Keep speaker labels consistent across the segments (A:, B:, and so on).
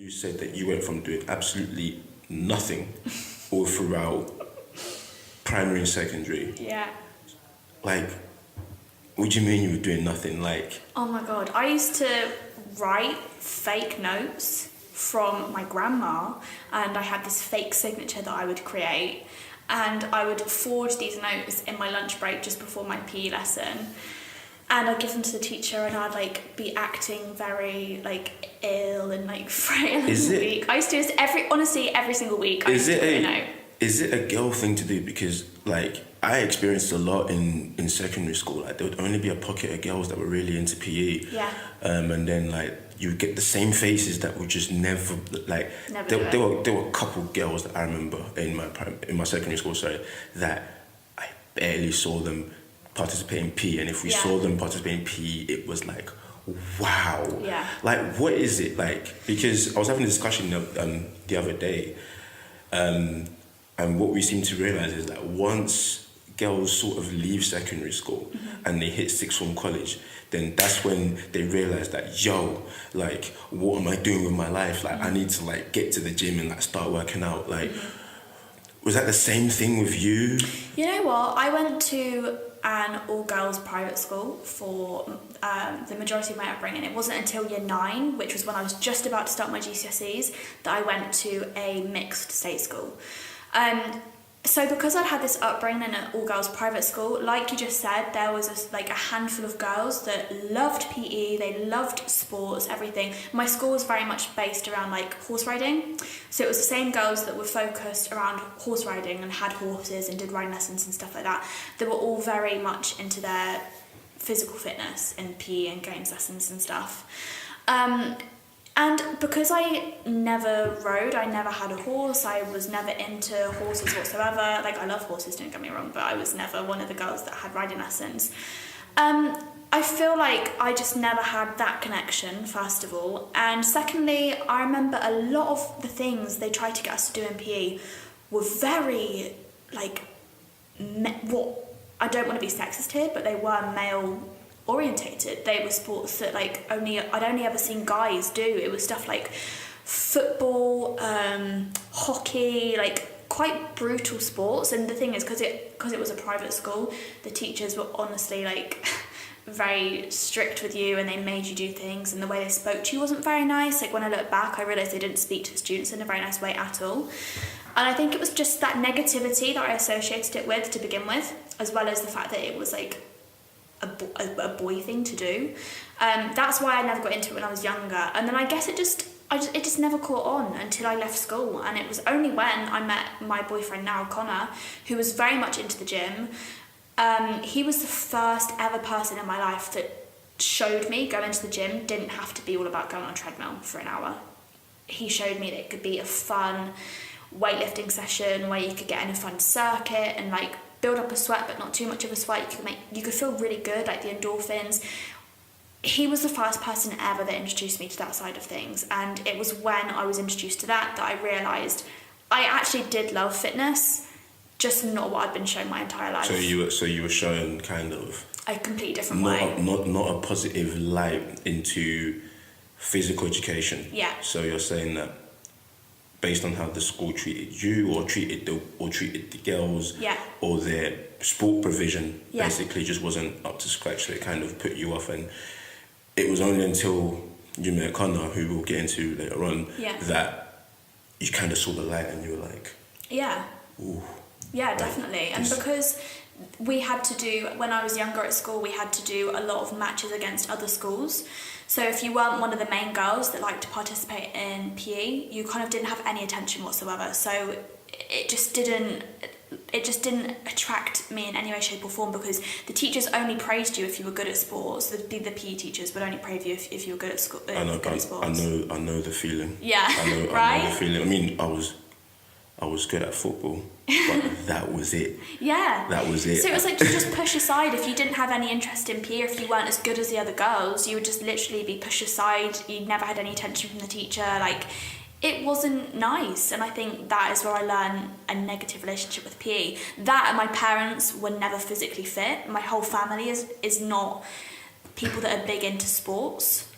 A: You said that you went from doing absolutely nothing all throughout primary and secondary.
B: Yeah.
A: Like, what do you mean you were doing nothing? Like,
B: Oh my God. I used to write fake notes from my grandma, and I had this fake signature that I would create, and I would forge these notes in my lunch break just before my PE lesson. And I'd give them to the teacher, and I'd like be acting very like ill and like frail and weak. I used to do this every single week.
A: Is it a girl thing to do? Because like I experienced a lot in secondary school. Like there would only be a pocket of girls that were really into PE.
B: Yeah.
A: And then like you would get the same faces that would just never like. There were a couple girls that I remember in my secondary school. Sorry, that I barely saw them participate in PE, and if we saw them participate in PE, it was like, wow.
B: Yeah.
A: Like, what is it like? Because I was having a discussion the other day, and what we seem to realize is that once girls sort of leave secondary school and they hit sixth form college, then that's when they realize that, yo, like, what am I doing with my life? Like, I need to like get to the gym and like start working out. Like, was that the same thing with you?
B: You know what? I went to an all-girls private school for the majority of my upbringing. It wasn't until year 9, which was when I was just about to start my GCSEs, that I went to a mixed state school. So because I'd had this upbringing in an all-girls private school, like you just said, there was a handful of girls that loved PE, they loved sports, everything. My school was very much based around like horse riding. So it was the same girls that were focused around horse riding and had horses and did riding lessons and stuff like that. They were all very much into their physical fitness and PE and games lessons and stuff. And because I never rode, I never had a horse, I was never into horses whatsoever. Like, I love horses, don't get me wrong, but I was never one of the girls that had riding lessons. I feel like I just never had that connection, first of all. And secondly, I remember a lot of the things they tried to get us to do in PE were very, like, I don't want to be sexist here, but they were male orientated. They were sports that like I'd only ever seen guys do. It was stuff like football, hockey, like quite brutal sports. And the thing is, because it was a private school, the teachers were honestly like very strict with you, and they made you do things, and the way they spoke to you wasn't very nice. Like when I look back, I realised they didn't speak to students in a very nice way at all. And I think it was just that negativity that I associated it with to begin with, as well as the fact that it was like a boy thing to do. That's why I never got into it when I was younger. And then I guess it just never caught on until I left school. And it was only when I met my boyfriend now, Connor, who was very much into the gym. He was the first ever person in my life that showed me going to the gym didn't have to be all about going on a treadmill for an hour. He showed me that it could be a fun weightlifting session where you could get in a fun circuit and like build up a sweat, but not too much of a sweat. You could feel really good, like the endorphins. He was the first person ever that introduced me to that side of things, and it was when I was introduced to that I realised I actually did love fitness, just not what I'd been shown my entire life.
A: So you were shown kind of
B: a completely different way.
A: Not a positive light into physical education.
B: Yeah.
A: So you're saying that based on how the school treated you or treated the girls, or their sport provision, basically just wasn't up to scratch, so it kind of put you off. And it was only until you met Connor, who we'll get into later on, that you kind of saw the light and you were like, ooh.
B: Yeah, definitely. And because we had to do, when I was younger at school, we had to do a lot of matches against other schools. So if you weren't one of the main girls that liked to participate in PE, you kind of didn't have any attention whatsoever. So it just didn't attract me in any way, shape or form, because the teachers only praised you if you were good at sports. The PE teachers would only praise you if you were good at sports.
A: I know the feeling.
B: Yeah,
A: I know the feeling. I mean, I was good at football, but that was it.
B: Yeah.
A: That was it.
B: So it was like to just push aside. If you didn't have any interest in PE, if you weren't as good as the other girls, you would just literally be pushed aside. You never had any attention from the teacher. Like, it wasn't nice. And I think that is where I learned a negative relationship with PE. That and my parents were never physically fit. My whole family is not people that are big into sports.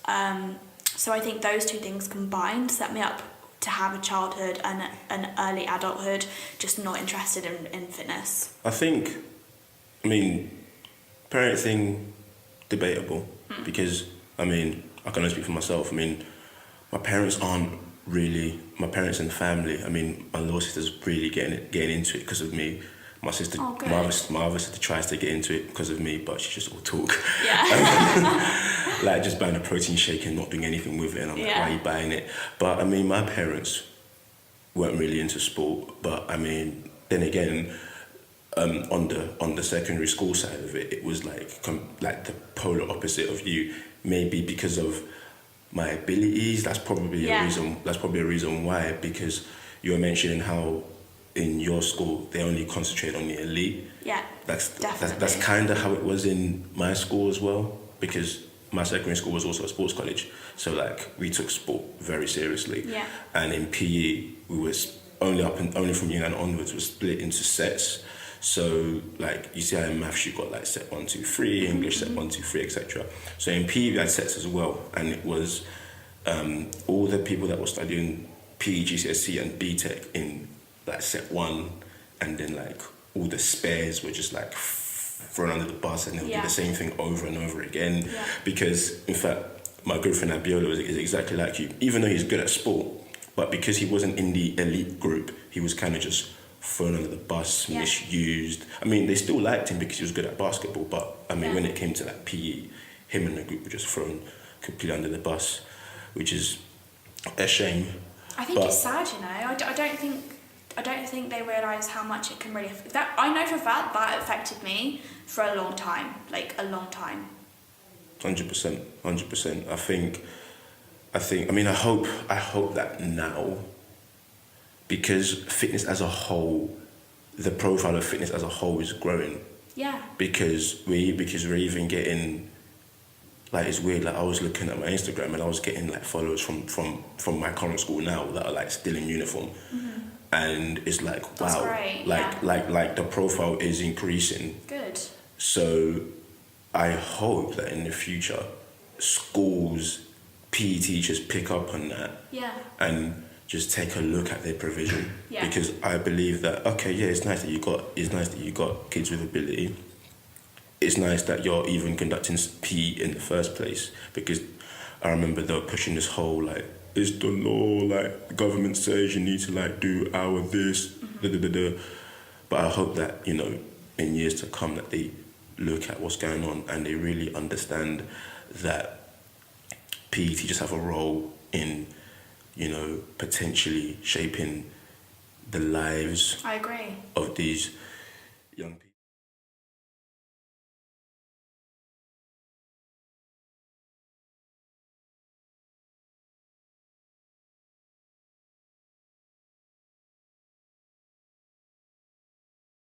B: So I think those two things combined set me up to have a childhood and an early adulthood just not interested in fitness.
A: I think, I mean, parenting, debatable, because, I mean, I can only speak for myself. I mean, my parents and family, I mean, my little sister's really getting into it because of me. My sister,
B: Oh, good.
A: my other sister tries to get into it because of me, but she just all talk.
B: Yeah.
A: Like just buying a protein shake and not doing anything with it, and I'm like,
B: Yeah.
A: why are you buying it? But I mean, my parents weren't really into sport, but I mean, then again, on the secondary school side of it, it was like like the polar opposite of you. Maybe because of my abilities, that's probably
B: Yeah.
A: a reason. That's probably a reason why. Because you were mentioning how in your school they only concentrate on the elite.
B: Yeah.
A: That's
B: Definitely.
A: kind of how it was in my school as well, because my secondary school was also a sports college, so like we took sport very seriously.
B: Yeah.
A: And in PE we was only from year 9 onwards was split into sets. So like you see how in maths you got like set 1, 2, 3, English set 1, 2, 3, etc. So in PE we had sets as well, and it was all the people that were studying PE, GCSE and BTEC in like set 1, and then like all the spares were just like thrown under the bus, and they'll do
B: Yeah.
A: the same thing over and over again.
B: Yeah.
A: Because in fact, my good friend Abiola is exactly like you. Even though he's good at sport, but because he wasn't in the elite group, he was kind of just thrown under the bus,
B: Yeah.
A: misused. I mean, they still liked him because he was good at basketball, but I mean,
B: Yeah.
A: when it came to like PE, him and the group were just thrown completely under the bus, which is a shame.
B: I think
A: But-
B: it's sad, you know. I don't think they realise how much it can really affect. That I know for a fact that affected me for a long time, like a long time.
A: 100%. I think. I mean, I hope that now, because fitness as a whole, the profile of fitness as a whole is growing.
B: Yeah.
A: Because we're even getting, like, it's weird. Like I was looking at my Instagram and I was getting like followers from my current school now that are like still in uniform, and it's like
B: That's
A: wow,
B: great,
A: like
B: yeah.
A: like the profile is increasing.
B: Good.
A: So I hope that in the future, schools, PE teachers pick up on that
B: Yeah.
A: and just take a look at their provision.
B: Yeah.
A: Because I believe that, okay, yeah, it's nice that you got kids with ability. It's nice that you're even conducting PE in the first place, because I remember they were pushing this whole like, it's the law, like the government says you need to like do our this, da, da, da, da. But I hope that, you know, in years to come that they look at what's going on and they really understand that PE teachers have a role in, you know, potentially shaping the lives
B: I agree.
A: of these young people.